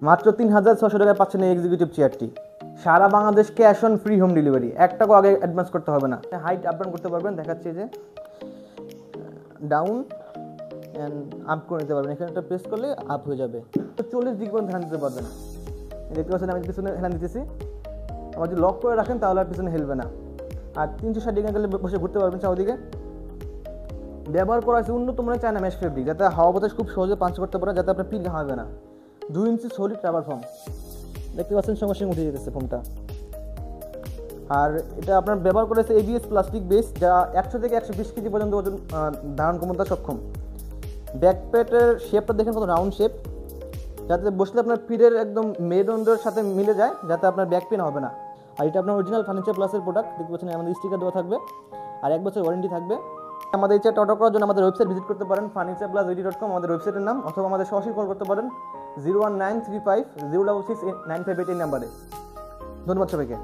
মাত্র 3600 টাকায় পাচ্ছেন এই এক্সিকিউটিভ চেয়ারটি। সারা Bangladesh cash on free home delivery, 1 টাকাও আগে অ্যাডভান্স করতে হবে না। হাইট আপ ডাউন করতে পারবেন, দেখাচ্ছি যে ডাউন অ্যান্ড আপ করে নিতে পারবেন। এখানে একটা প্রেস করলে আপ হয়ে যাবে। তো 40 ডিগ্রি পর্যন্ত হেলান দিতে পারবেন। দেখতে পাচ্ছেন আমি পিছনে হেলান দিতেছি। আবার যদি লক করে রাখেন তাহলে আর পিছনে হেলবে না। আর 360 ডিগ্রি অ্যাঙ্গেলে বসে ঘুরতে পারবেন চারদিকে। ব্যবহার করা আছে উন্নত মানের চায়না মেশ ফেব্রিক, যাতে হাওয়া বাতাস খুব সহজে পাঞ্চ করতে পারে, যাতে আপনার পিল হবে না। 2 ইঞ্চি সলিড রাবার ফোম, দেখতে পাচ্ছেন সঙ্গে সঙ্গে উঠে যেতেছে ফোমটা। আর এটা আপনার ব্যবহার করেছে ABS প্লাস্টিক বেস, যা 100 থেকে 120 কেজি পর্যন্ত ওজন ধারণ ক্ষমতা সক্ষম। ব্যাকপ্যাটের শেপটা দেখেন কত রাউন্ড শেপ, যাতে বসলে আপনার পিঠের একদম মেরুদণ্ডের সাথে মিলে যায়, যাতে আপনার ব্যাক পেন হবে না। আর এটা আপনার অরিজিনাল ফার্নিচার প্লাসের প্রোডাক্ট, দেখতে পাচ্ছেন আমাদের স্টিকার দেওয়া থাকবে আর 1 বছর ওয়ারেন্টি থাকবে। আমাদের এই চেয়ারটা অর্ডার করার জন্য আমাদের ওয়েবসাইট ভিজিট করতে পারেন, furnitureplusvd.com আমাদের ওয়েবসাইটের নাম, অথবা আমাদের সরাসরি কল করতে পারেন 01935 066 958 এই নাম্বারে। ধন্যবাদ সবাইকে।